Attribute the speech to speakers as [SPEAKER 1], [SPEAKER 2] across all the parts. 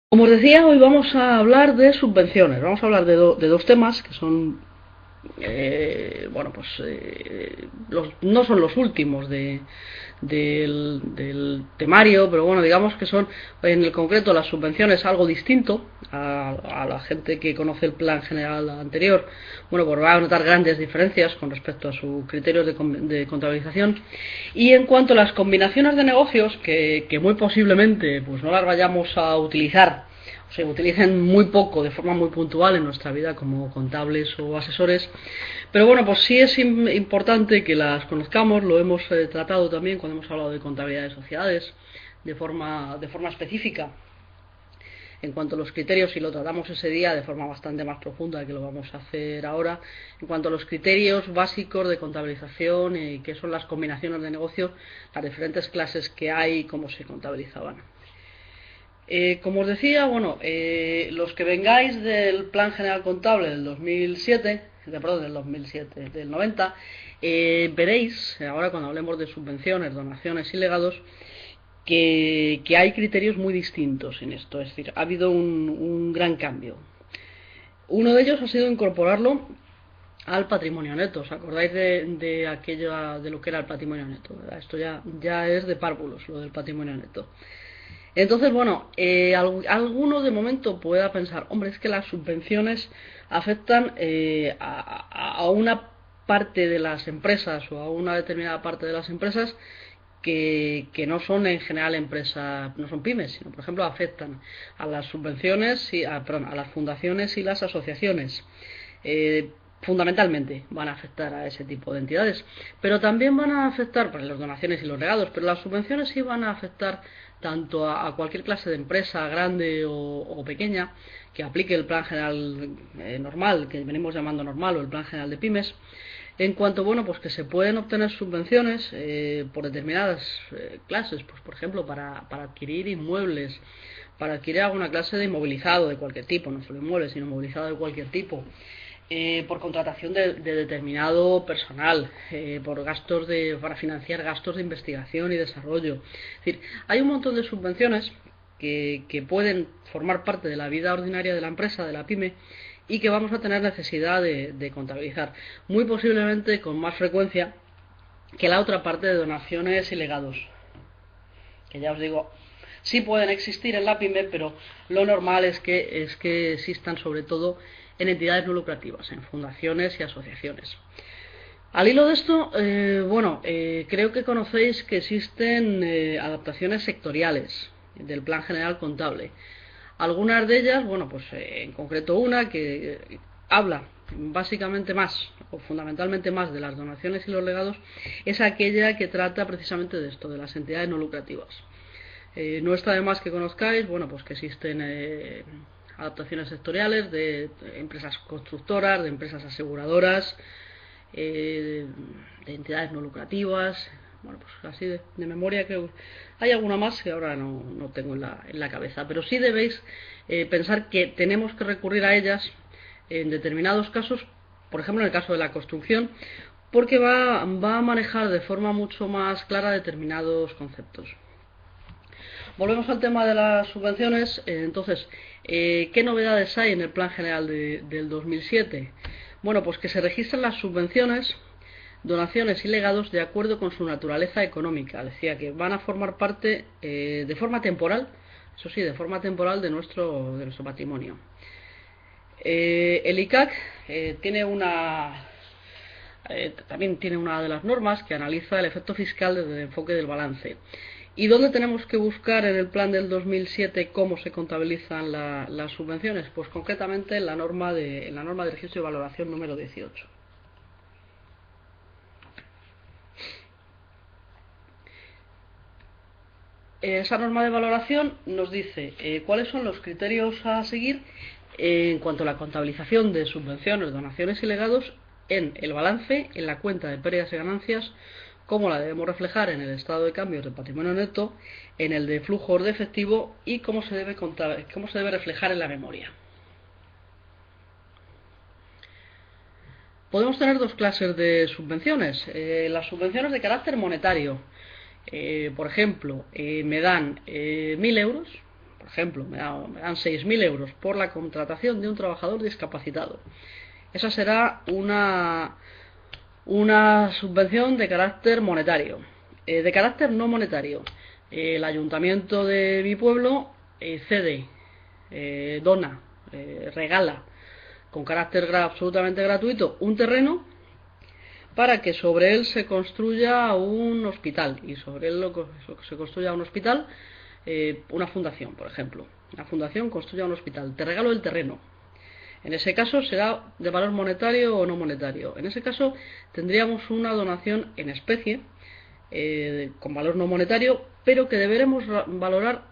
[SPEAKER 1] Como os decía, hoy vamos a hablar de subvenciones. Vamos a hablar de dos temas que son, bueno, pues no son los últimos del temario, pero bueno, digamos que son, en el concreto, las subvenciones algo distinto a la gente que conoce el plan general anterior. Bueno, pues va a notar grandes diferencias con respecto a sus criterios de contabilización. Y en cuanto a las combinaciones de negocios, que muy posiblemente pues no las vayamos a utilizar, o se utilicen muy poco, de forma muy puntual en nuestra vida como contables o asesores, pero bueno, pues sí es importante que las conozcamos. Lo hemos tratado también cuando hemos hablado de contabilidad de sociedades de forma específica en cuanto a los criterios, y lo tratamos ese día de forma bastante más profunda que lo vamos a hacer ahora, en cuanto a los criterios básicos de contabilización y qué son las combinaciones de negocio, las diferentes clases que hay y cómo se contabilizaban. Como os decía, bueno, los que vengáis del Plan General Contable del 2007, perdón, del 2007, del 90, veréis, ahora cuando hablemos de subvenciones, donaciones y legados, que hay criterios muy distintos en esto. Es decir, ha habido un gran cambio. Uno de ellos ha sido incorporarlo al patrimonio neto. ¿Os acordáis de aquello, de lo que era el patrimonio neto? ¿Verdad? Esto ya es de párvulos, lo del patrimonio neto. Entonces, bueno, alguno de momento pueda pensar, hombre, es que las subvenciones afectan a una parte de las empresas o a una determinada parte de las empresas que no son en general empresas, no son pymes, sino por ejemplo afectan a las subvenciones perdón, a las fundaciones y las asociaciones. Fundamentalmente van a afectar a ese tipo de entidades, pero también van a afectar, pues, las donaciones y los regalos, pero las subvenciones sí van a afectar tanto a cualquier clase de empresa, grande o pequeña, que aplique el plan general normal, que venimos llamando normal, o el plan general de pymes, en cuanto, bueno, pues que se pueden obtener subvenciones por determinadas clases, pues por ejemplo para adquirir inmuebles, para adquirir alguna clase de inmovilizado de cualquier tipo, no solo inmuebles, sino inmovilizado de cualquier tipo, por contratación de determinado personal, por gastos para financiar gastos de investigación y desarrollo. Es decir, hay un montón de subvenciones que pueden formar parte de la vida ordinaria de la empresa, de la pyme, y que vamos a tener necesidad de contabilizar, muy posiblemente con más frecuencia que la otra parte de donaciones y legados, que ya os digo, sí pueden existir en la pyme, pero lo normal es que existan sobre todo en entidades no lucrativas, en fundaciones y asociaciones. Al hilo de esto, bueno, creo que conocéis que existen adaptaciones sectoriales del Plan General Contable. Algunas de ellas, bueno, pues en concreto una que habla básicamente más o fundamentalmente más de las donaciones y los legados, es aquella que trata precisamente de esto, de las entidades no lucrativas. No está de más que conozcáis, bueno, pues que existen adaptaciones sectoriales de empresas constructoras, de empresas aseguradoras, de entidades no lucrativas. Bueno, pues así de memoria creo que hay alguna más que ahora no tengo en la cabeza, pero sí debéis pensar que tenemos que recurrir a ellas en determinados casos, por ejemplo en el caso de la construcción, porque va a manejar de forma mucho más clara determinados conceptos. Volvemos al tema de las subvenciones. Entonces, ¿qué novedades hay en el Plan General del 2007? Bueno, pues que se registran las subvenciones, donaciones y legados de acuerdo con su naturaleza económica. Decía que van a formar parte de forma temporal, eso sí, de forma temporal de nuestro patrimonio. El ICAC también tiene una de las normas que analiza el efecto fiscal desde el enfoque del balance. ¿Y dónde tenemos que buscar en el plan del 2007 cómo se contabilizan las subvenciones? Pues concretamente en la norma de registro y valoración número 18. Esa norma de valoración nos dice cuáles son los criterios a seguir en cuanto a la contabilización de subvenciones, donaciones y legados en el balance, en la cuenta de pérdidas y ganancias, cómo la debemos reflejar en el estado de cambios del patrimonio neto, en el de flujos de efectivo y cómo se debe reflejar en la memoria. Podemos tener dos clases de subvenciones. Las subvenciones de carácter monetario. Por ejemplo, me dan 1.000 euros, por ejemplo, me dan 6.000 euros por la contratación de un trabajador discapacitado. Esa será una subvención de carácter monetario. De carácter no monetario, el ayuntamiento de mi pueblo cede, dona, regala con carácter absolutamente gratuito un terreno para que sobre él se construya un hospital, y sobre él se construya un hospital, una fundación, por ejemplo. Una fundación construya un hospital, te regalo el terreno. En ese caso será de valor monetario o no monetario. En ese caso tendríamos una donación en especie, con valor no monetario, pero que deberemos valorar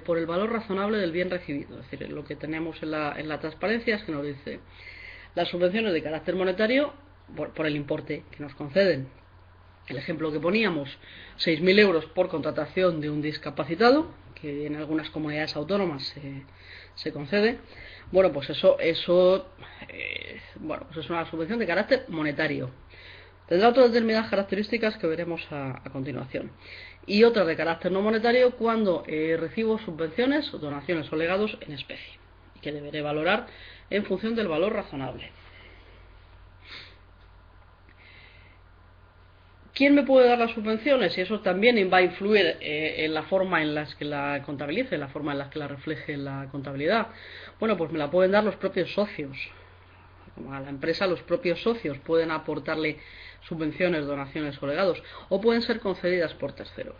[SPEAKER 1] por el valor razonable del bien recibido. Es decir, lo que tenemos en la transparencia es que nos dice las subvenciones de carácter monetario por el importe que nos conceden. El ejemplo que poníamos, 6.000 euros por contratación de un discapacitado, que en algunas comunidades autónomas se concede. Bueno, pues eso es una subvención de carácter monetario. Tendrá otras determinadas características que veremos a continuación. Y otras de carácter no monetario cuando recibo subvenciones, donaciones o legados en especie, que deberé valorar en función del valor razonable. ¿Quién me puede dar las subvenciones? Y eso también va a influir en la forma en la que la contabilice, en la forma en la que la refleje la contabilidad. Bueno, pues me la pueden dar los propios socios. Como a la empresa, los propios socios pueden aportarle subvenciones, donaciones o legados, o pueden ser concedidas por terceros.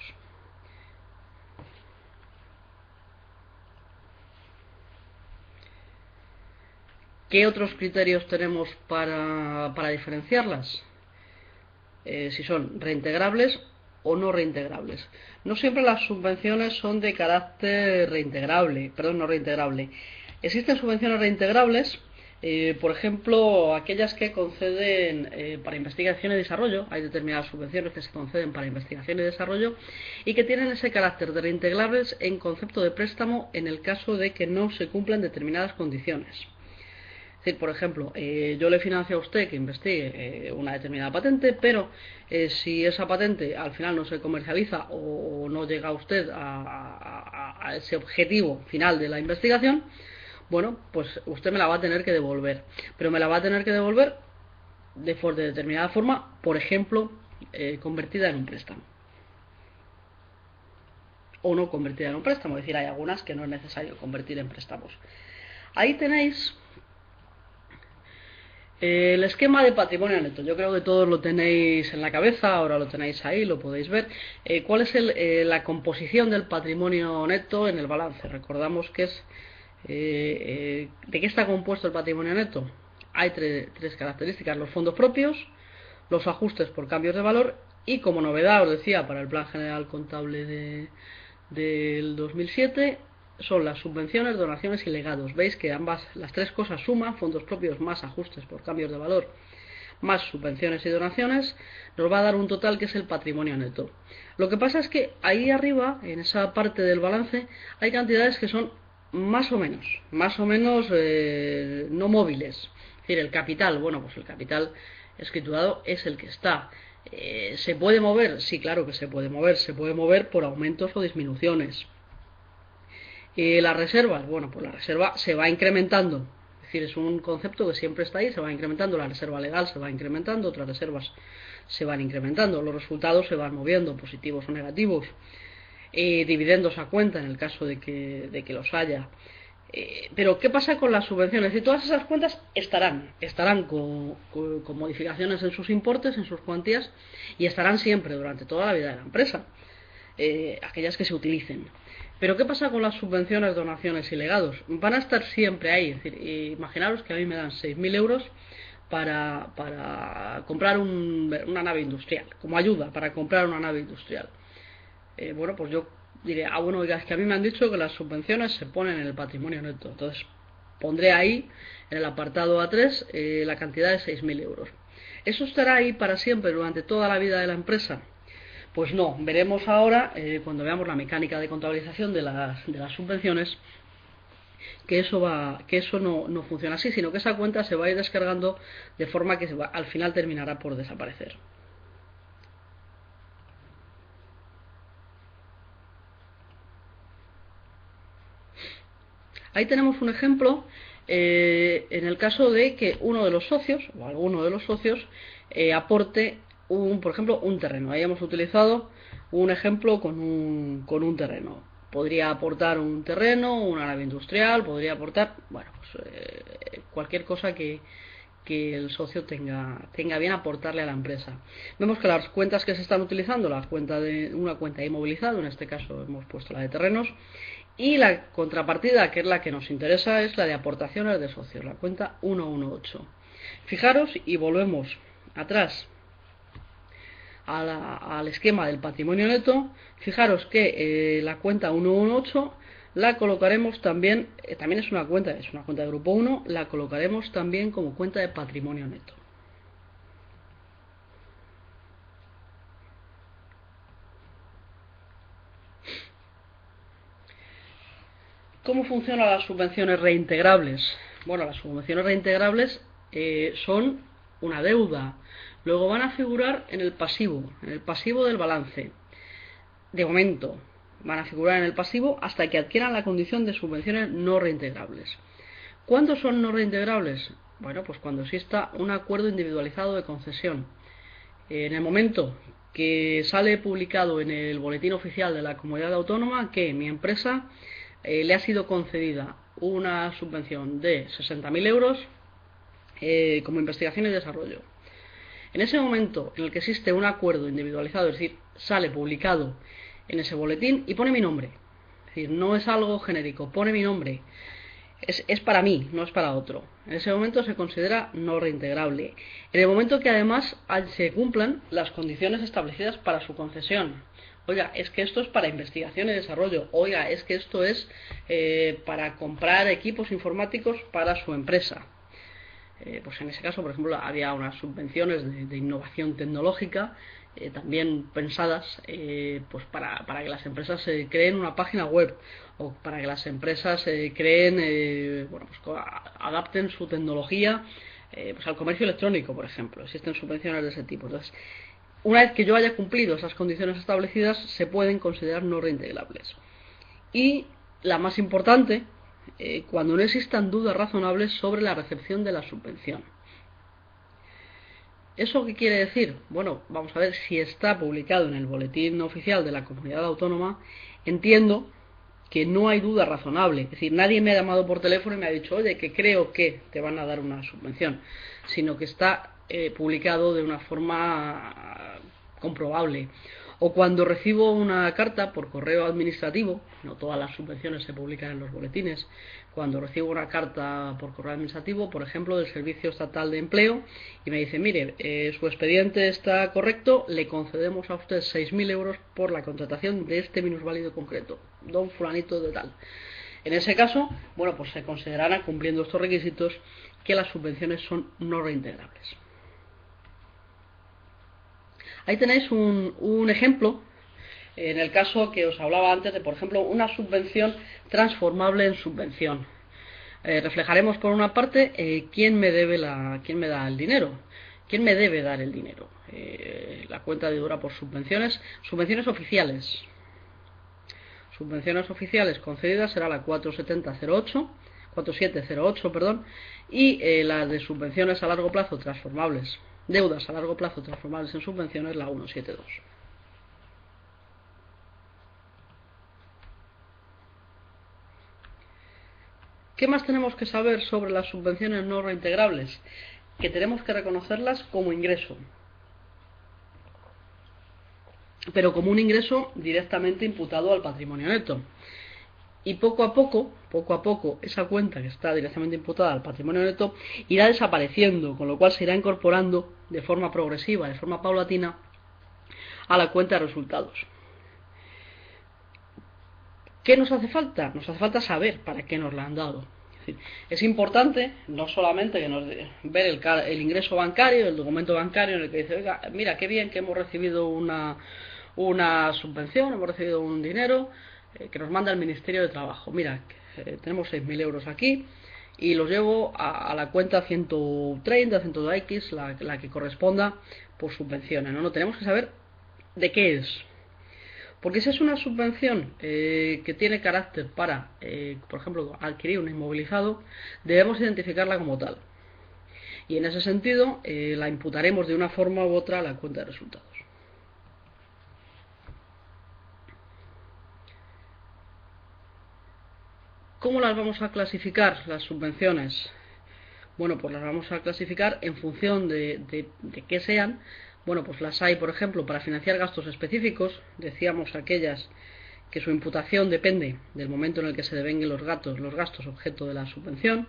[SPEAKER 1] ¿Qué otros criterios tenemos para diferenciarlas? Si son reintegrables o no reintegrables. No siempre las subvenciones son de carácter no reintegrable. Existen subvenciones reintegrables, por ejemplo, aquellas que conceden para investigación y desarrollo. Hay determinadas subvenciones que se conceden para investigación y desarrollo y que tienen ese carácter de reintegrables en concepto de préstamo en el caso de que no se cumplan determinadas condiciones. Es decir, por ejemplo, yo le financio a usted que investigue una determinada patente, pero si esa patente al final no se comercializa o no llega a usted a ese objetivo final de la investigación, bueno, pues usted me la va a tener que devolver. Pero me la va a tener que devolver de determinada forma, por ejemplo, convertida en un préstamo. O no convertida en un préstamo, es decir, hay algunas que no es necesario convertir en préstamos. Ahí tenéis el esquema de patrimonio neto. Yo creo que todos lo tenéis en la cabeza, ahora lo tenéis ahí, lo podéis ver. ¿Cuál es la composición del patrimonio neto en el balance? Recordamos que es ¿de qué está compuesto el patrimonio neto? Hay tres características: los fondos propios, los ajustes por cambios de valor y, como novedad, os decía, para el Plan General Contable del 2007, son las subvenciones, donaciones y legados. Veis que las tres cosas suman, fondos propios más ajustes por cambios de valor más subvenciones y donaciones, nos va a dar un total que es el patrimonio neto. Lo que pasa es que ahí arriba, en esa parte del balance, hay cantidades que son más o menos no móviles. Es decir, el capital, bueno, pues el capital escriturado es el que está. ¿Se puede mover? Sí, claro que se puede mover por aumentos o disminuciones. Las reservas, bueno, pues la reserva se va incrementando, es decir, es un concepto que siempre está ahí, se va incrementando, la reserva legal se va incrementando, otras reservas se van incrementando, los resultados se van moviendo, positivos o negativos, dividendos a cuenta en el caso de que los haya. Pero ¿qué pasa con las subvenciones? Y todas esas cuentas estarán con modificaciones en sus importes, en sus cuantías, y estarán siempre durante toda la vida de la empresa, aquellas que se utilicen. Pero ¿qué pasa con las subvenciones, donaciones y legados? Van a estar siempre ahí. Es decir, imaginaros que a mí me dan 6.000 euros para comprar una nave industrial, como ayuda para comprar una nave industrial. Bueno, pues yo diré, bueno, oiga, es que a mí me han dicho que las subvenciones se ponen en el patrimonio neto. Entonces pondré ahí, en el apartado A3, la cantidad de 6.000 euros. ¿Eso estará ahí para siempre, durante toda la vida de la empresa? Pues no, veremos ahora, cuando veamos la mecánica de contabilización de las subvenciones, que eso no funciona así, sino que esa cuenta se va a ir descargando de forma que al final terminará por desaparecer. Ahí tenemos un ejemplo en el caso de que uno de los socios o alguno de los socios aporte por ejemplo, un terreno. Ahí hemos utilizado un ejemplo con un terreno. Podría aportar un terreno, una nave industrial, podría aportar, bueno, pues, cualquier cosa que el socio tenga bien aportarle a la empresa. Vemos que las cuentas que se están utilizando, una cuenta inmovilizada, en este caso hemos puesto la de terrenos, y la contrapartida, que es la que nos interesa, es la de aportaciones de socios, la cuenta 118. Fijaros, y volvemos atrás al esquema del patrimonio neto, fijaros que la cuenta 118 la colocaremos también es una cuenta de grupo 1, la colocaremos también como cuenta de patrimonio neto. ¿Cómo funcionan las subvenciones reintegrables? Bueno, las subvenciones reintegrables son una deuda. Luego van a figurar en el pasivo del balance. De momento, van a figurar en el pasivo hasta que adquieran la condición de subvenciones no reintegrables. ¿Cuándo son no reintegrables? Bueno, pues cuando exista un acuerdo individualizado de concesión. En el momento que sale publicado en el boletín oficial de la comunidad autónoma que mi empresa le ha sido concedida una subvención de 60.000 euros como investigación y desarrollo. En ese momento en el que existe un acuerdo individualizado, es decir, sale publicado en ese boletín y pone mi nombre, es decir, no es algo genérico, pone mi nombre, es para mí, no es para otro. En ese momento se considera no reintegrable. En el momento que además se cumplan las condiciones establecidas para su concesión. Oiga, es que esto es para investigación y desarrollo. Oiga, es que esto es para comprar equipos informáticos para su empresa. Pues en ese caso, por ejemplo, había unas subvenciones de innovación tecnológica también pensadas pues para que las empresas creen una página web o para que las empresas creen, bueno, pues adapten su tecnología pues al comercio electrónico, por ejemplo. Existen subvenciones de ese tipo. Entonces, una vez que yo haya cumplido esas condiciones establecidas, se pueden considerar no reintegrables. Y la más importante, cuando no existan dudas razonables sobre la recepción de la subvención. ¿Eso qué quiere decir? Bueno, vamos a ver si está publicado en el boletín oficial de la comunidad autónoma. Entiendo que no hay duda razonable, es decir, nadie me ha llamado por teléfono y me ha dicho, oye, que creo que te van a dar una subvención, sino que está publicado de una forma comprobable. O cuando recibo una carta por correo administrativo, no todas las subvenciones se publican en los boletines, cuando recibo una carta por correo administrativo, por ejemplo, del Servicio Estatal de Empleo, y me dice, mire, su expediente está correcto, le concedemos a usted 6.000 euros por la contratación de este minusválido concreto, don fulanito de tal. En ese caso, bueno, pues se considerará, cumpliendo estos requisitos, que las subvenciones son no reintegrables. Ahí tenéis un ejemplo, en el caso que os hablaba antes de, por ejemplo, una subvención transformable en subvención. Reflejaremos por una parte quién me da el dinero, quién me debe dar el dinero. La cuenta de dura por subvenciones oficiales. Subvenciones oficiales concedidas será la 4708, perdón, y las de subvenciones a largo plazo transformables. Deudas a largo plazo transformables en subvenciones, la 172. ¿Qué más tenemos que saber sobre las subvenciones no reintegrables? Que tenemos que reconocerlas como ingreso, pero como un ingreso directamente imputado al patrimonio neto. Y poco a poco, esa cuenta que está directamente imputada al patrimonio neto irá desapareciendo, con lo cual se irá incorporando de forma progresiva, de forma paulatina, a la cuenta de resultados. ¿Qué nos hace falta? Nos hace falta saber para qué nos la han dado. Es importante no solamente ver el ingreso bancario, el documento bancario en el que dice, oiga, mira, qué bien que hemos recibido una subvención, hemos recibido un dinero que nos manda el Ministerio de Trabajo. Mira, tenemos 6.000 euros aquí y los llevo a la cuenta 130, 100X, la que corresponda por subvenciones. No tenemos que saber de qué es. Porque si es una subvención que tiene carácter para, por ejemplo, adquirir un inmovilizado, debemos identificarla como tal. Y en ese sentido la imputaremos de una forma u otra a la cuenta de resultados. ¿Cómo las vamos a clasificar, las subvenciones? Bueno, pues las vamos a clasificar en función de qué sean. Bueno, pues las hay, por ejemplo, para financiar gastos específicos. Decíamos aquellas que su imputación depende del momento en el que se devenguen los gastos objeto de la subvención.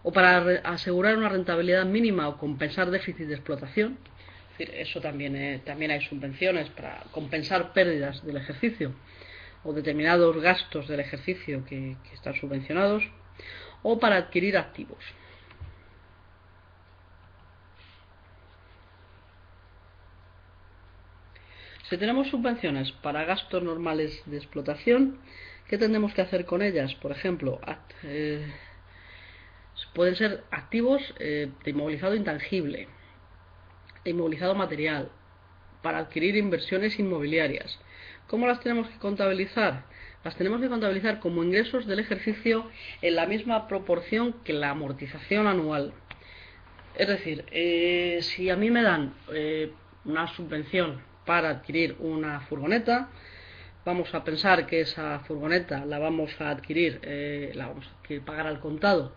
[SPEAKER 1] O para asegurar una rentabilidad mínima o compensar déficit de explotación. Es decir, eso también hay subvenciones para compensar pérdidas del ejercicio o determinados gastos del ejercicio que están subvencionados, o para adquirir activos. Si tenemos subvenciones para gastos normales de explotación, ¿qué tendremos que hacer con ellas? Por ejemplo, pueden ser activos de inmovilizado intangible, de inmovilizado material, para adquirir inversiones inmobiliarias. ¿Cómo las tenemos que contabilizar? Las tenemos que contabilizar como ingresos del ejercicio en la misma proporción que la amortización anual. Es decir, si a mí me dan una subvención para adquirir una furgoneta, vamos a pensar que esa furgoneta la vamos a adquirir pagar al contado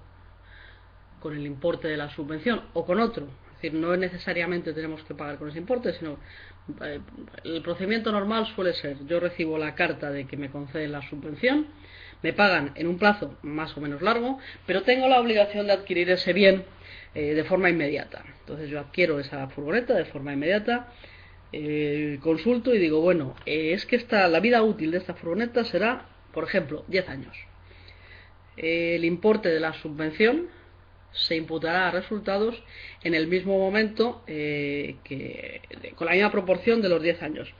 [SPEAKER 1] con el importe de la subvención o con otro. Es decir, no necesariamente tenemos que pagar con ese importe, sino el procedimiento normal suele ser: yo recibo la carta de que me conceden la subvención, me pagan en un plazo más o menos largo, pero tengo la obligación de adquirir ese bien de forma inmediata. Entonces yo adquiero esa furgoneta de forma inmediata, consulto y digo, bueno, es que la vida útil de esta furgoneta será, por ejemplo, 10 años. El importe de la subvención se imputará a resultados en el mismo momento, con la misma proporción de los 10 años.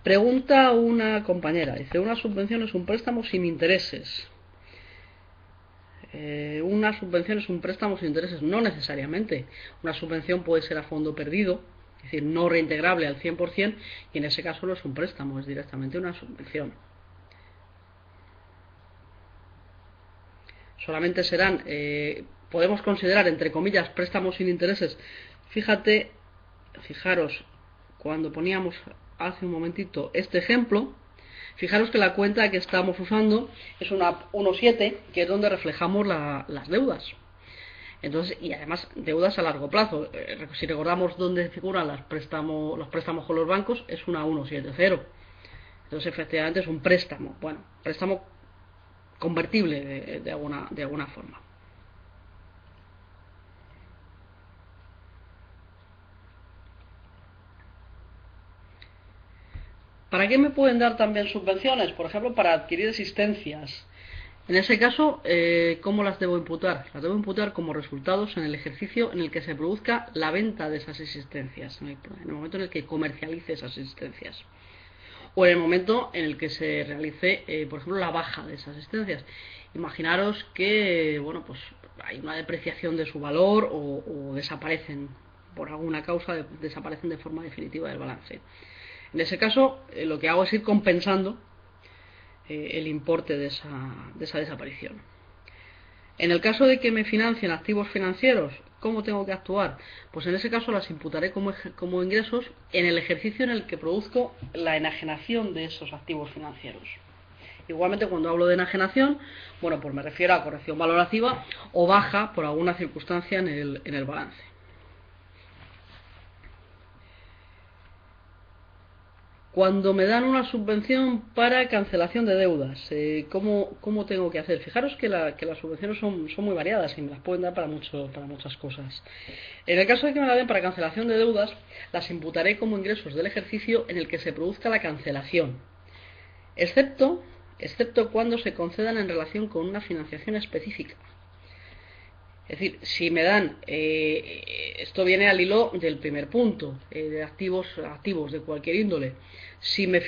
[SPEAKER 1] Pregunta una compañera, dice: ¿una subvención es un préstamo sin intereses? Una subvención es un préstamo sin intereses. No necesariamente. Una subvención puede ser a fondo perdido, es decir, no reintegrable al 100%, y en ese caso no es un préstamo, es directamente una subvención. Solamente serán, podemos considerar entre comillas, préstamos sin intereses. Fijaros, cuando poníamos hace un momentito este ejemplo, fijaros que la cuenta que estamos usando es una 1.7, que es donde reflejamos las deudas. Entonces, y además deudas a largo plazo. Si recordamos dónde figuran los préstamos con los bancos, es una 1.70. Entonces, efectivamente es un préstamo. Bueno, préstamo convertible de alguna forma. ¿Para qué me pueden dar también subvenciones? Por ejemplo, para adquirir existencias. En ese caso, ¿cómo las debo imputar? Las debo imputar como resultados en el ejercicio en el que se produzca la venta de esas existencias, en el momento en el que comercialice esas existencias, o en el momento en el que se realice, por ejemplo, la baja de esas existencias. Imaginaros que, bueno, pues hay una depreciación de su valor o desaparecen por alguna causa, desaparecen de forma definitiva del balance. En ese caso, lo que hago es ir compensando el importe de esa desaparición. En el caso de que me financien activos financieros, ¿cómo tengo que actuar? Pues en ese caso las imputaré como ingresos en el ejercicio en el que produzco la enajenación de esos activos financieros. Igualmente, cuando hablo de enajenación, bueno, pues me refiero a corrección valorativa o baja por alguna circunstancia en el balance. Cuando me dan una subvención para cancelación de deudas, ¿cómo tengo que hacer? Fijaros que las subvenciones son muy variadas y me las pueden dar para muchas cosas. En el caso de que me la den para cancelación de deudas, las imputaré como ingresos del ejercicio en el que se produzca la cancelación, excepto cuando se concedan en relación con una financiación específica. Es decir, si me dan, esto viene al hilo del primer punto, de activos de cualquier índole. Si me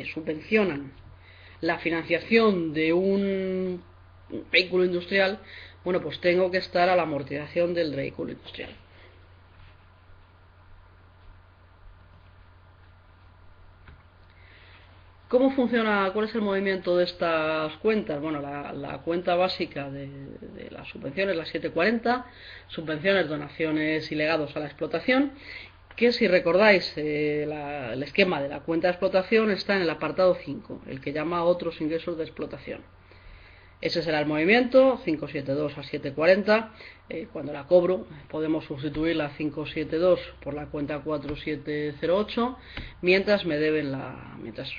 [SPEAKER 1] subvencionan la financiación de un vehículo industrial, bueno, pues tengo que estar a la amortización del vehículo industrial. ¿Cómo funciona? ¿Cuál es el movimiento de estas cuentas? Bueno, la cuenta básica de las subvenciones, la 740, subvenciones, donaciones y legados a la explotación, que si recordáis el esquema de la cuenta de explotación está en el apartado 5, el que llama otros ingresos de explotación. Ese será el movimiento, 572 a 740. Cuando la cobro podemos sustituir la 572 por la cuenta 4708 mientras me deben mientras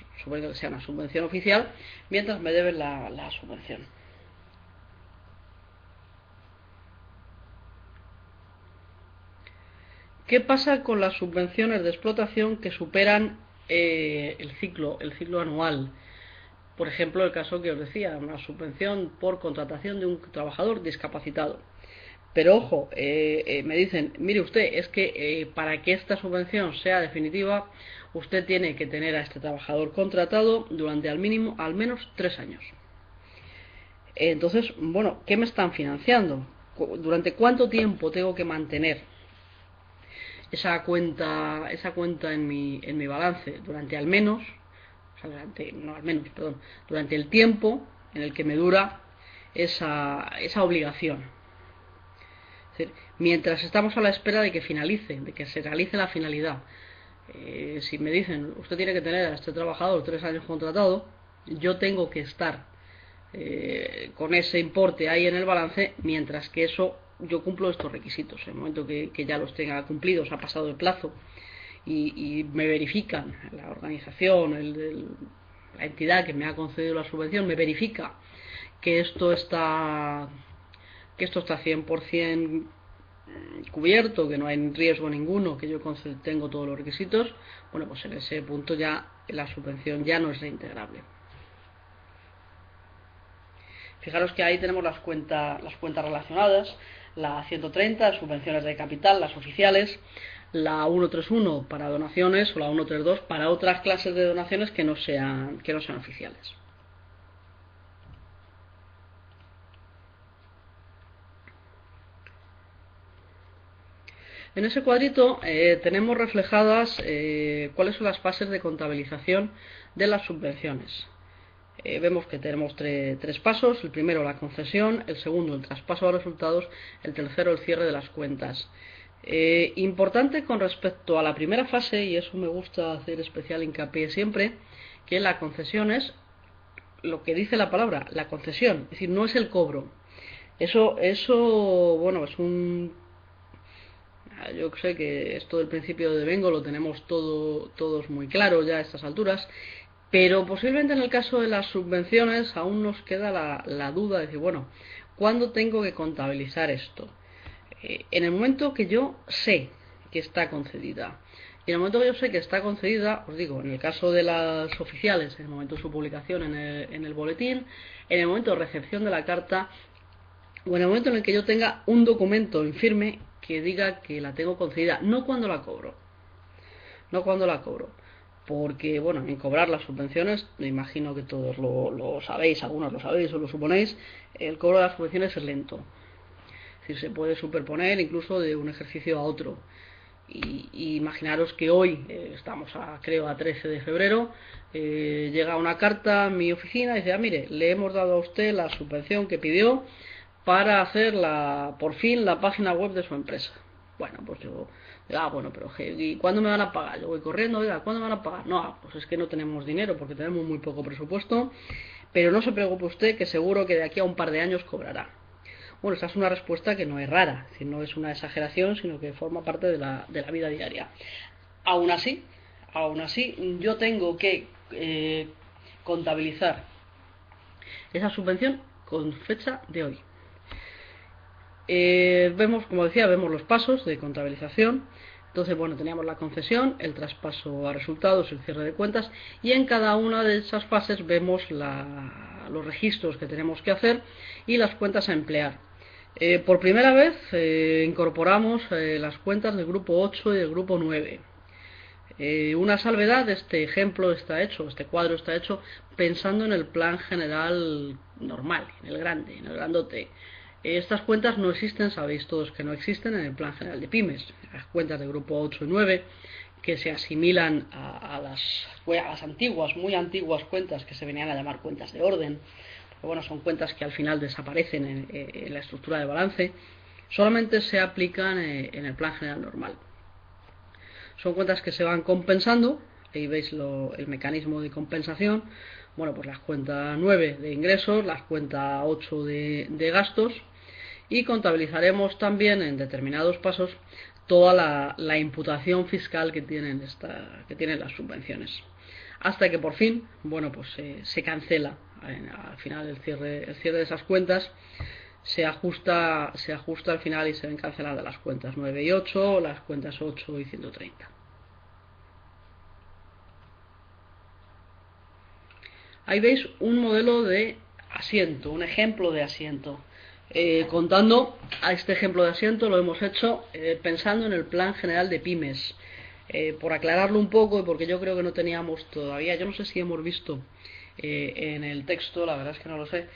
[SPEAKER 1] sea una subvención oficial, mientras me deben la subvención. ¿Qué pasa con las subvenciones de explotación que superan el ciclo anual? Por ejemplo, el caso que os decía, una subvención por contratación de un trabajador discapacitado. Pero ojo, me dicen, mire usted, es que para que esta subvención sea definitiva, usted tiene que tener a este trabajador contratado durante al menos 3 años. Entonces, bueno, ¿qué me están financiando? ¿Durante cuánto tiempo tengo que mantener esa cuenta en mi balance? Durante durante el tiempo en el que me dura esa obligación. Es decir, mientras estamos a la espera de que finalice, de que se realice la finalidad. Si me dicen, usted tiene que tener a este trabajador 3 años contratado, yo tengo que estar con ese importe ahí en el balance, mientras que yo cumplo estos requisitos. En el momento que ya los tenga cumplidos, ha pasado el plazo, y me verifican, la organización, la entidad que me ha concedido la subvención me verifica que esto está 100% cubierto, que no hay riesgo ninguno, que yo tengo todos los requisitos, bueno, pues en ese punto ya la subvención ya no es reintegrable. Fijaros que ahí tenemos las cuentas relacionadas, la 130, subvenciones de capital, las oficiales, la 131 para donaciones o la 132 para otras clases de donaciones que no sean oficiales. En ese cuadrito tenemos reflejadas cuáles son las fases de contabilización de las subvenciones. Vemos que tenemos tres pasos: el primero la concesión, el segundo el traspaso de resultados, el tercero el cierre de las cuentas. Importante con respecto a la primera fase, y eso me gusta hacer especial hincapié siempre, que la concesión es lo que dice la palabra, la concesión, es decir, no es el cobro. Eso bueno, es yo sé que esto del principio de Vengo lo tenemos todos muy claro ya a estas alturas, pero posiblemente en el caso de las subvenciones aún nos queda la duda de decir, bueno, ¿cuándo tengo que contabilizar esto? En el momento que yo sé que está concedida. Y en el momento que yo sé que está concedida, os digo, en el caso de las oficiales, en el momento de su publicación en el boletín, en el momento de recepción de la carta, o en el momento en el que yo tenga un documento en firme que diga que la tengo concedida, no cuando la cobro. Porque, bueno, en cobrar las subvenciones, me imagino que todos lo sabéis, algunos lo sabéis o lo suponéis, el cobro de las subvenciones es lento. Es decir, se puede superponer incluso de un ejercicio a otro. Y imaginaros que hoy, estamos creo a 13 de febrero, llega una carta a mi oficina y dice, mire, le hemos dado a usted la subvención que pidió para hacer por fin la página web de su empresa. Bueno, pues yo, bueno, pero ¿y cuándo me van a pagar? Yo voy corriendo, ¿cuándo me van a pagar? No, pues es que no tenemos dinero porque tenemos muy poco presupuesto, pero no se preocupe usted que seguro que de aquí a un par de años cobrará. Bueno, esta es una respuesta que no es rara, es decir, no es una exageración, sino que forma parte de la vida diaria. Aún así, yo tengo que contabilizar esa subvención con fecha de hoy. Como decía, vemos los pasos de contabilización. Entonces, bueno, teníamos la concesión, el traspaso a resultados, el cierre de cuentas, y en cada una de esas fases vemos los registros que tenemos que hacer y las cuentas a emplear. Por primera vez incorporamos las cuentas del grupo 8 y del grupo 9. Una salvedad: este cuadro está hecho pensando en el plan general normal, en el grandote. Estas cuentas no existen, sabéis todos que no existen en el plan general de pymes. Las cuentas de grupo 8 y 9, que se asimilan a las antiguas, muy antiguas cuentas que se venían a llamar cuentas de orden, porque bueno, son cuentas que al final desaparecen en la estructura de balance, solamente se aplican en el plan general normal. Son cuentas que se van compensando, ahí veis el mecanismo de compensación, bueno, pues las cuentas 9 de ingresos, las cuentas 8 de gastos, y contabilizaremos también en determinados pasos toda la imputación fiscal que tienen las subvenciones, hasta que por fin, bueno, pues se cancela al final el cierre de esas cuentas. Se ajusta al final y se ven canceladas las cuentas 9 y 8, las cuentas 8 y 130. Ahí veis un modelo de asiento, un ejemplo de asiento. Contando a este ejemplo de asiento lo hemos hecho pensando en el plan general de pymes. Por aclararlo un poco y porque yo creo que no teníamos todavía, yo no sé si hemos visto en el texto, la verdad es que no lo sé,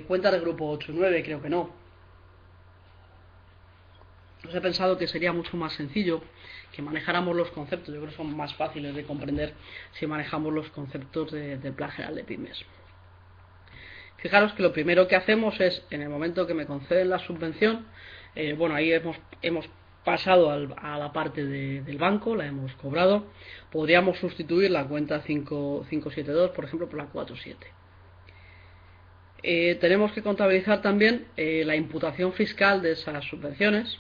[SPEAKER 1] cuentas de grupo 8 y 9, creo que no. Os he pensado que sería mucho más sencillo que manejáramos los conceptos, yo creo que son más fáciles de comprender si manejamos los conceptos del plan general de pymes. Fijaros que lo primero que hacemos es, en el momento que me conceden la subvención, bueno, ahí hemos pasado a la parte del banco, la hemos cobrado, podríamos sustituir la cuenta 572, por ejemplo, por la 47. Tenemos que contabilizar también la imputación fiscal de esas subvenciones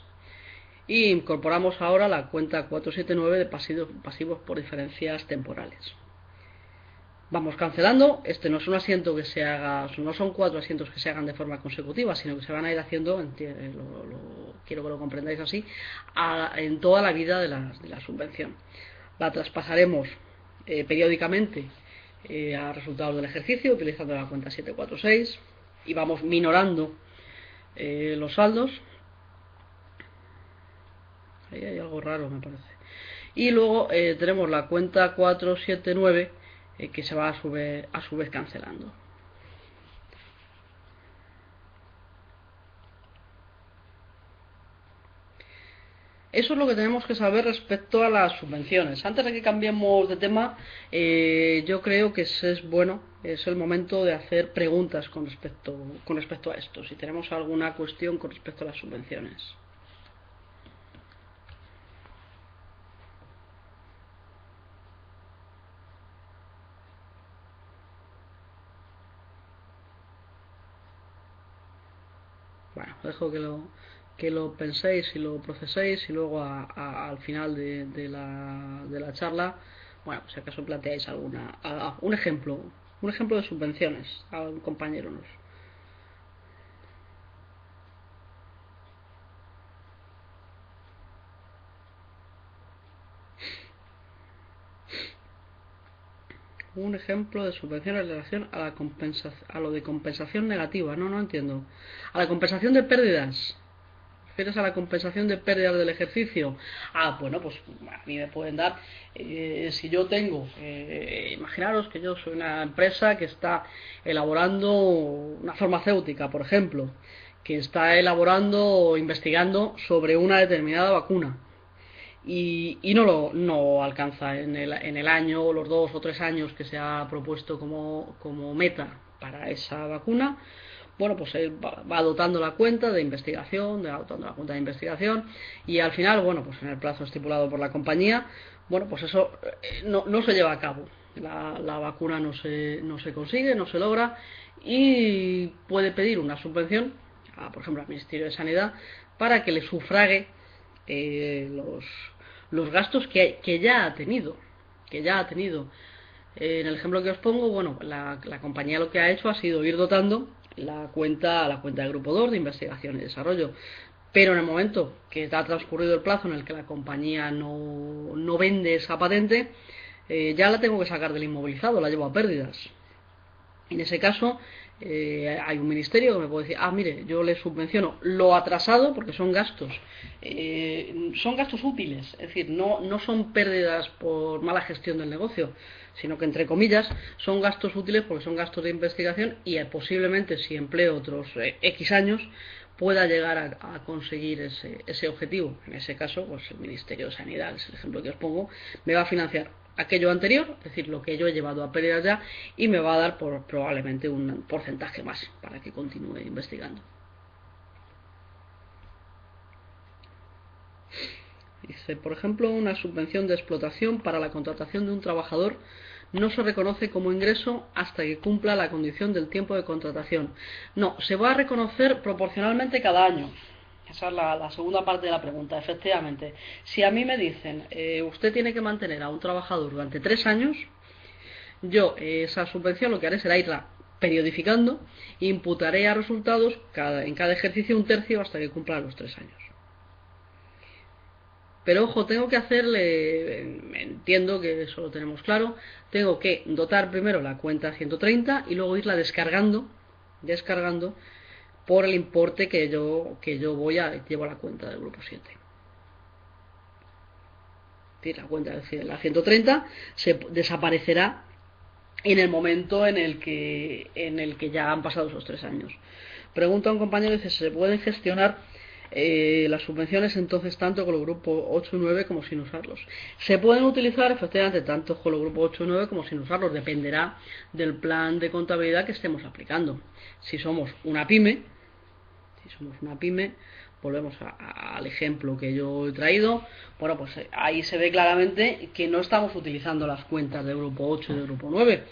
[SPEAKER 1] y incorporamos ahora la cuenta 479 de pasivos por diferencias temporales. Vamos cancelando, este no es un asiento que se haga, no son 4 asientos que se hagan de forma consecutiva, sino que se van a ir haciendo, quiero que lo comprendáis así, en toda la vida de la subvención. La traspasaremos periódicamente a resultados del ejercicio utilizando la cuenta 746 y vamos minorando los saldos. Ahí hay algo raro, me parece. Y luego tenemos la cuenta 479 que se va a su vez cancelando. Eso es lo que tenemos que saber respecto a las subvenciones. Antes de que cambiemos de tema, yo creo que es bueno, es el momento de hacer preguntas con respecto a esto, si tenemos alguna cuestión con respecto a las subvenciones. Bueno, dejo que lo penséis y lo proceséis y luego al final de la charla, bueno, si acaso planteáis un ejemplo de subvenciones a un compañero. Un ejemplo de subvención en relación a lo de compensación negativa. No entiendo. A la compensación de pérdidas. ¿Refieres a la compensación de pérdidas del ejercicio? Bueno, pues a mí me pueden dar, si yo tengo, imaginaros que yo soy una empresa que está elaborando una farmacéutica, por ejemplo, que está elaborando o investigando sobre una determinada vacuna. Y no alcanza en el año o los 2 o 3 años que se ha propuesto como meta para esa vacuna. Bueno, pues él va dotando la cuenta de investigación, y al final, bueno, pues en el plazo estipulado por la compañía, bueno, pues eso no se lleva a cabo. La vacuna no se consigue, no se logra y puede pedir una subvención, por ejemplo, al Ministerio de Sanidad, para que le sufrague los gastos que ya ha tenido. En el ejemplo que os pongo, bueno, la compañía lo que ha hecho ha sido ir dotando la cuenta de grupo 2 de investigación y desarrollo, pero en el momento que ha transcurrido el plazo en el que la compañía no vende esa patente, ya la tengo que sacar del inmovilizado, la llevo a pérdidas. En ese caso, hay un ministerio que me puede decir, mire, yo le subvenciono lo atrasado, porque son gastos útiles, es decir, no son pérdidas por mala gestión del negocio, sino que, entre comillas, son gastos útiles porque son gastos de investigación y posiblemente, si empleo otros X años, pueda llegar a conseguir ese objetivo. En ese caso, pues el Ministerio de Sanidad, es el ejemplo que os pongo, me va a financiar aquello anterior, es decir, lo que yo he llevado a pérdidas ya, y me va a dar probablemente un porcentaje más para que continúe investigando. Dice, por ejemplo, una subvención de explotación para la contratación de un trabajador no se reconoce como ingreso hasta que cumpla la condición del tiempo de contratación. No, se va a reconocer proporcionalmente cada año. Esa es la segunda parte de la pregunta. Efectivamente, si a mí me dicen, usted tiene que mantener a un trabajador durante 3 años, yo esa subvención lo que haré será irla periodificando e imputaré a resultados en cada ejercicio 1/3 hasta que cumpla los 3 años. Pero ojo, tengo que hacerle, entiendo que eso lo tenemos claro, tengo que dotar primero la cuenta 130 y luego irla descargando por el importe que yo llevo a la cuenta del grupo 7. Es decir, la cuenta de la 130 se desaparecerá en el momento en el que ya han pasado esos 3 años. Pregunta a un compañero, dice, ¿se pueden gestionar las subvenciones entonces tanto con los grupos 8 y 9 como sin usarlos? Se pueden utilizar efectivamente tanto con los grupos 8 y 9 como sin usarlos, dependerá del plan de contabilidad que estemos aplicando. Si somos una pyme, volvemos al ejemplo que yo he traído, bueno, pues ahí se ve claramente que no estamos utilizando las cuentas del grupo 8 y del grupo 9,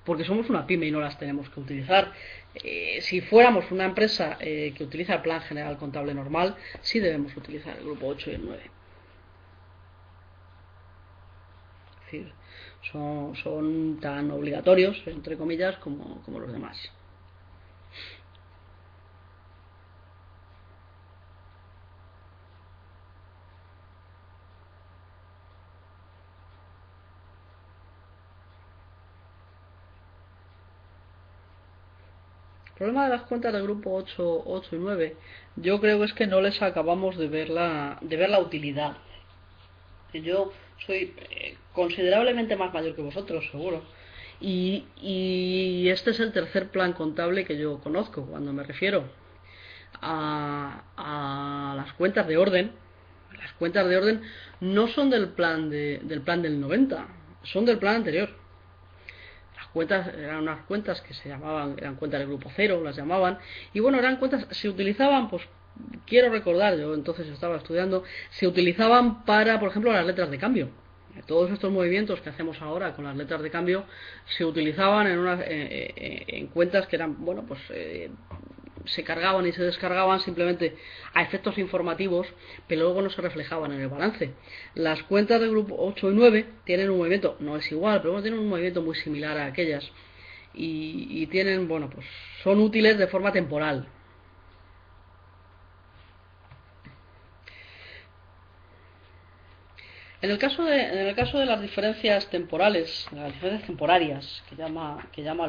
[SPEAKER 1] porque somos una pyme y no las tenemos que utilizar. Si fuéramos una empresa que utiliza el plan general contable normal, sí debemos utilizar el grupo 8 y el 9. Es decir, son tan obligatorios, entre comillas, como los demás. El problema de las cuentas del grupo 8 y 9, yo creo que es que no les acabamos de ver la utilidad. Yo soy considerablemente más mayor que vosotros, seguro. Y este es el tercer plan contable que yo conozco. Cuando me refiero a las cuentas de orden, no son del plan del 90, son del plan anterior. Las cuentas eran unas cuentas que eran cuentas del grupo 0, las llamaban, y bueno, eran cuentas, se utilizaban, pues quiero recordar, yo entonces estaba estudiando, se utilizaban para, por ejemplo, las letras de cambio. Todos estos movimientos que hacemos ahora con las letras de cambio se utilizaban en cuentas que eran, bueno, pues se cargaban y se descargaban simplemente a efectos informativos, pero luego no se reflejaban en el balance. Las cuentas del grupo 8 y 9 tienen un movimiento, no es igual, pero tienen un movimiento muy similar a aquellas, y tienen, bueno, pues son útiles de forma temporal. En el caso de las diferencias temporales, las diferencias temporarias que llama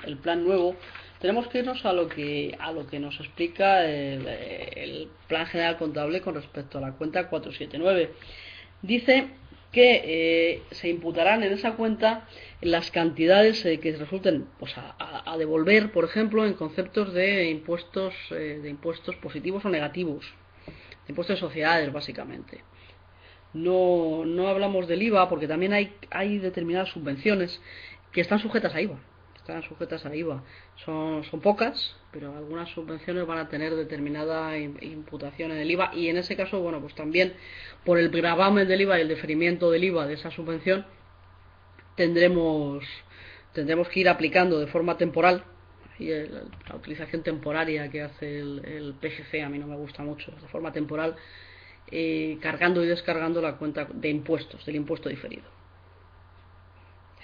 [SPEAKER 1] el plan nuevo, tenemos que irnos a lo que nos explica el plan general contable con respecto a la cuenta 479. Dice que se imputarán en esa cuenta las cantidades que resulten, pues, a devolver, por ejemplo, en conceptos de impuestos positivos o negativos, de impuestos de sociedades, básicamente. No hablamos del IVA porque también hay determinadas subvenciones que están sujetas a IVA. Son pocas, pero algunas subvenciones van a tener determinada imputación en el IVA, y en ese caso, bueno, pues también por el gravamen del IVA y el diferimiento del IVA de esa subvención tendremos que ir aplicando de forma temporal. Y la utilización temporaria que hace el PGC a mí no me gusta mucho, de forma temporal, cargando y descargando la cuenta de impuestos, del impuesto diferido.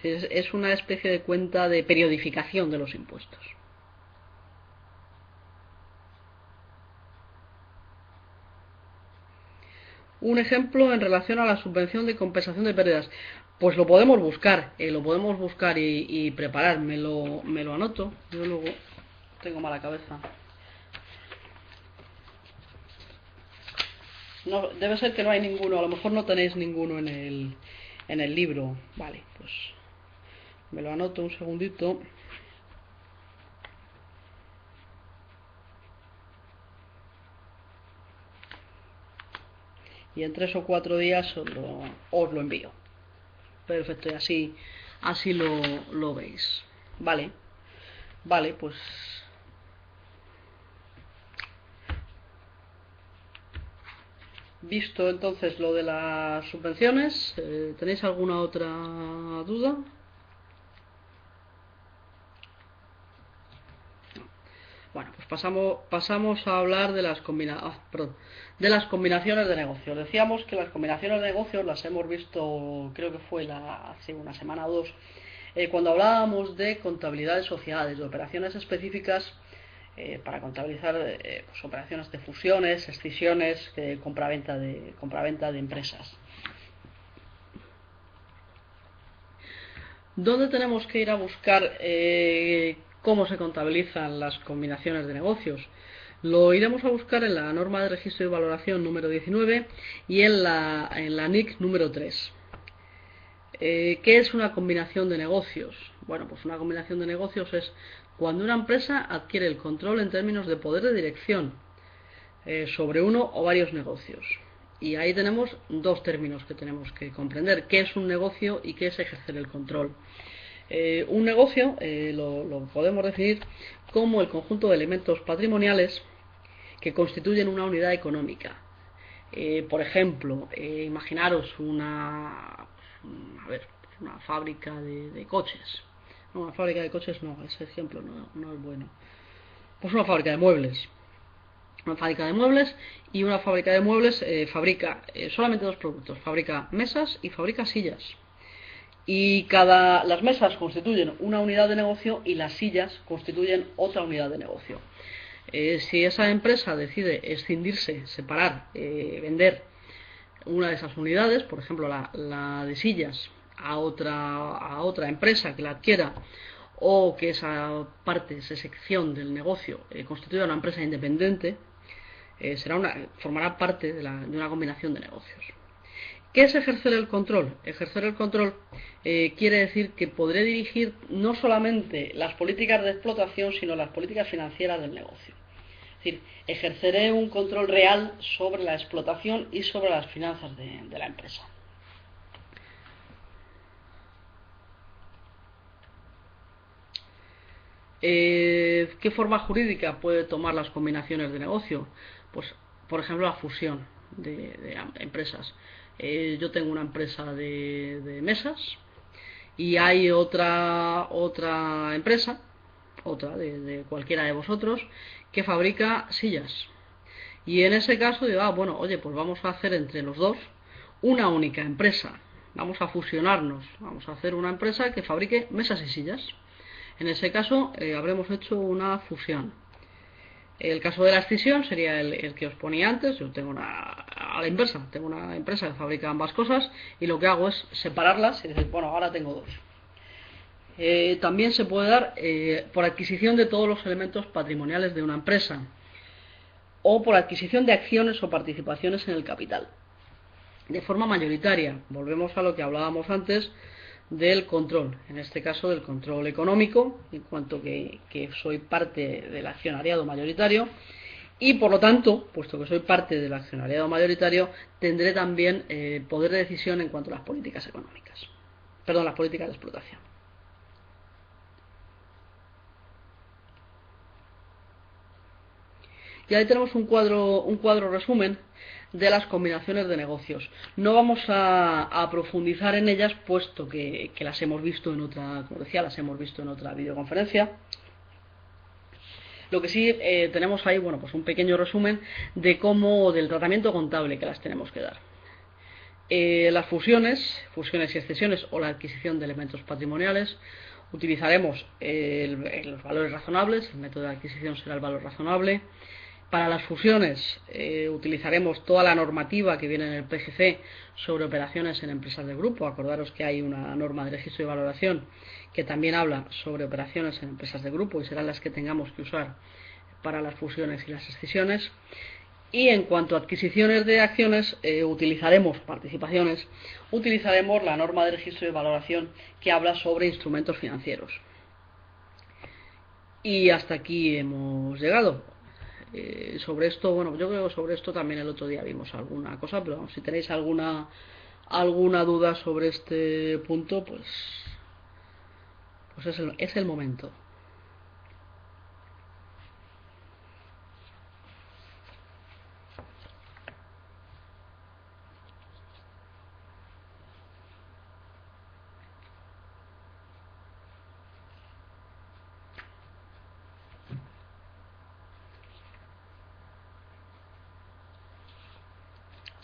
[SPEAKER 1] Es una especie de cuenta de periodificación de los impuestos. Un ejemplo en relación a la subvención de compensación de pérdidas, pues lo podemos buscar y preparar. Me lo anoto. Yo luego tengo mala cabeza. No, debe ser que no hay ninguno, a lo mejor no tenéis ninguno en el libro. Vale, pues me lo anoto un segundito. Y en 3 o 4 días os lo envío. Perfecto, y así lo veis. Vale, pues visto entonces lo de las subvenciones, ¿tenéis alguna otra duda? Bueno, pues pasamos a hablar de las combinaciones de negocios. Decíamos que las combinaciones de negocios las hemos visto, creo que fue hace una semana o dos, cuando hablábamos de contabilidad de sociedades, de operaciones específicas para contabilizar pues, operaciones de fusiones, escisiones, compraventa de empresas. ¿Dónde tenemos que ir a buscar cómo se contabilizan las combinaciones de negocios? Lo iremos a buscar en la norma de registro y valoración número 19 y en la NIC número 3. ¿Qué es una combinación de negocios? Bueno, pues una combinación de negocios es cuando una empresa adquiere el control en términos de poder de dirección sobre uno o varios negocios. Y ahí tenemos dos términos que tenemos que comprender: qué es un negocio y qué es ejercer el control. Un negocio lo podemos definir como el conjunto de elementos patrimoniales que constituyen una unidad económica. Por ejemplo, imaginaros una fábrica de coches. No, una fábrica de coches no, ese ejemplo no es bueno. Pues una fábrica de muebles. Una fábrica de muebles, y una fábrica de muebles fabrica solamente dos productos: fabrica mesas y fabrica sillas. Y las mesas constituyen una unidad de negocio y las sillas constituyen otra unidad de negocio. Si esa empresa decide escindirse, separar, vender una de esas unidades, por ejemplo la de sillas, a otra empresa que la adquiera, o que esa sección del negocio constituya una empresa independiente, formará parte de una combinación de negocios. ¿Qué es ejercer el control? Ejercer el control quiere decir que podré dirigir no solamente las políticas de explotación, sino las políticas financieras del negocio. Es decir, ejerceré un control real sobre la explotación y sobre las finanzas de la empresa. ¿Qué forma jurídica puede tomar las combinaciones de negocio? Pues, por ejemplo, la fusión de empresas. Yo tengo una empresa de mesas y hay otra empresa, de cualquiera de vosotros, que fabrica sillas. Y en ese caso digo, pues vamos a hacer entre los dos una única empresa. Vamos a fusionarnos, vamos a hacer una empresa que fabrique mesas y sillas. En ese caso habremos hecho una fusión. El caso de la escisión sería el que os ponía antes. Yo tengo a la inversa, tengo una empresa que fabrica ambas cosas y lo que hago es separarlas y decir, ahora tengo dos. También se puede dar por adquisición de todos los elementos patrimoniales de una empresa, o por adquisición de acciones o participaciones en el capital de forma mayoritaria. Volvemos a lo que hablábamos antes del control, en este caso del control económico, en cuanto que soy parte del accionariado mayoritario, y por lo tanto, puesto que soy parte del accionariado mayoritario, tendré también poder de decisión en cuanto a las políticas económicas, las políticas de explotación. Y ahí tenemos un cuadro resumen de las combinaciones de negocios. No vamos a profundizar en ellas, puesto que las hemos visto en otra, como decía, las hemos visto en otra videoconferencia. Lo que sí tenemos ahí, pues un pequeño resumen del tratamiento contable que las tenemos que dar. Las fusiones y excesiones, o la adquisición de elementos patrimoniales, utilizaremos los valores razonables. El método de adquisición será el valor razonable. Para las fusiones utilizaremos toda la normativa que viene en el PGC sobre operaciones en empresas de grupo. Acordaros que hay una norma de registro y valoración que también habla sobre operaciones en empresas de grupo y serán las que tengamos que usar para las fusiones y las escisiones. Y en cuanto a adquisiciones de acciones, utilizaremos la norma de registro y valoración que habla sobre instrumentos financieros. Y hasta aquí hemos llegado. Sobre esto, bueno, yo creo que sobre esto también el otro día vimos alguna cosa, pero si tenéis alguna duda sobre este punto, pues es el momento.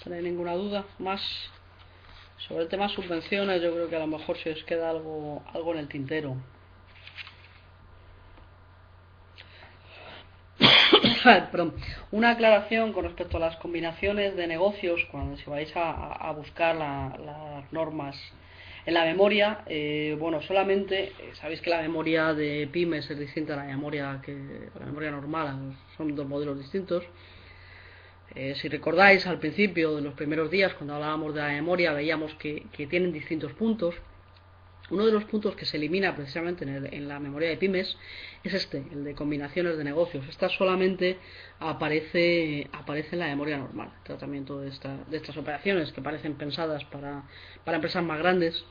[SPEAKER 1] ¿No hay ninguna duda más sobre el tema subvenciones? Yo creo que a lo mejor se os queda algo en el tintero. Perdón. Una aclaración con respecto a las combinaciones de negocios cuando si vais a buscar las normas en la memoria. Bueno, solamente sabéis que la memoria de pymes es distinta a la memoria normal, son dos modelos distintos. Si recordáis, al principio de los primeros días, cuando hablábamos de la memoria, veíamos que tienen distintos puntos. Uno de los puntos que se elimina precisamente en la memoria de pymes es el de combinaciones de negocios. Esta solamente aparece en la memoria normal. El tratamiento de estas operaciones que parecen pensadas para empresas más grandes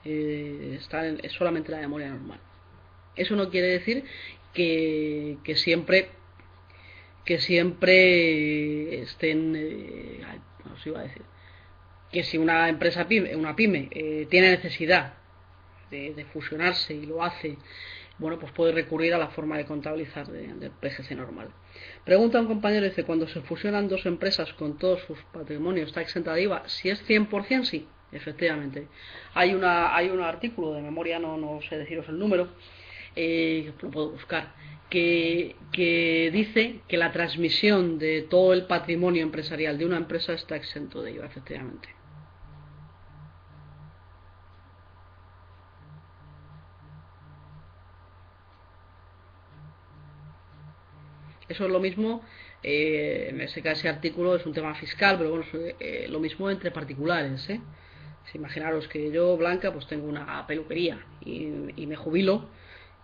[SPEAKER 1] es solamente la memoria normal. Eso no quiere decir que siempre estén, no os iba a decir, que si una pyme tiene necesidad de fusionarse y lo hace, bueno, pues puede recurrir a la forma de contabilizar del PGC normal. Pregunta un compañero, dice, cuando se fusionan dos empresas con todos sus patrimonios, ¿está exenta de IVA? Si es 100%, sí, efectivamente. Hay un artículo de memoria, no sé deciros el número, lo puedo buscar, que dice que la transmisión de todo el patrimonio empresarial de una empresa está exento de IVA, efectivamente. Eso es lo mismo, en ese artículo es un tema fiscal, pero bueno, es lo mismo entre particulares. Si imaginaros que yo, Blanca, pues tengo una peluquería y me jubilo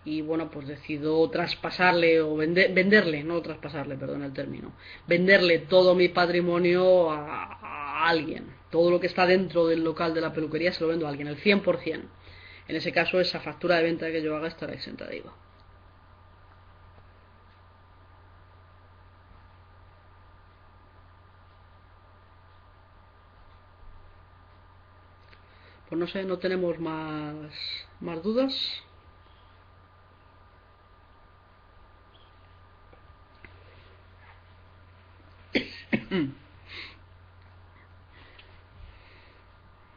[SPEAKER 1] y bueno, pues decido traspasarle o venderle, no traspasarle, perdón el término, venderle todo mi patrimonio a alguien. Todo lo que está dentro del local de la peluquería se lo vendo a alguien, el 100%. En ese caso, esa factura de venta que yo haga estará exenta de IVA. Pues no sé, no tenemos más dudas.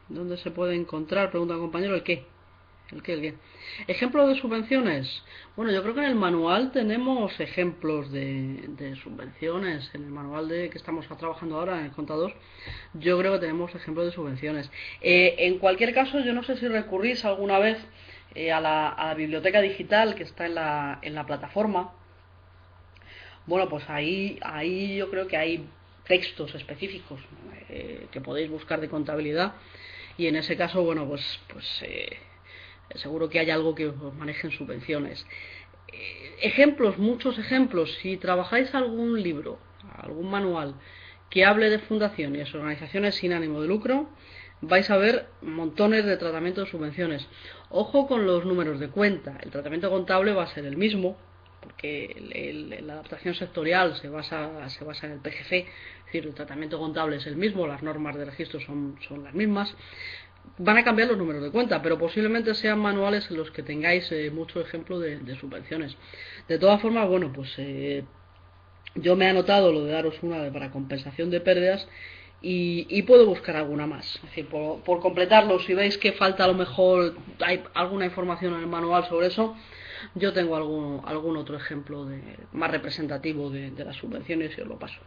[SPEAKER 1] ¿Dónde se puede encontrar? Pregunta un compañero, ¿el qué? ¿El qué? Ejemplos de subvenciones. Bueno, yo creo que en el manual tenemos ejemplos de subvenciones. En el manual que estamos trabajando ahora, en el contador, yo creo que tenemos ejemplos de subvenciones. En cualquier caso, yo no sé si recurrís alguna vez a la biblioteca digital que está en la plataforma. Bueno, pues ahí yo creo que hay textos específicos que podéis buscar de contabilidad y en ese caso, bueno, pues seguro que hay algo que os maneje en subvenciones. Ejemplos, muchos ejemplos. Si trabajáis algún libro, algún manual que hable de fundaciones, organizaciones sin ánimo de lucro, vais a ver montones de tratamientos de subvenciones. Ojo con los números de cuenta. El tratamiento contable va a ser el mismo, porque la adaptación sectorial se basa en el PGC, es decir, el tratamiento contable es el mismo, las normas de registro son las mismas. Van a cambiar los números de cuenta, pero posiblemente sean manuales en los que tengáis mucho ejemplo de subvenciones. De todas formas, bueno, pues yo me he anotado lo de daros una para compensación de pérdidas y puedo buscar alguna más. Es decir, por completarlo, si veis que falta, a lo mejor hay alguna información en el manual sobre eso, yo tengo algún otro ejemplo más representativo de las subvenciones y os lo paso.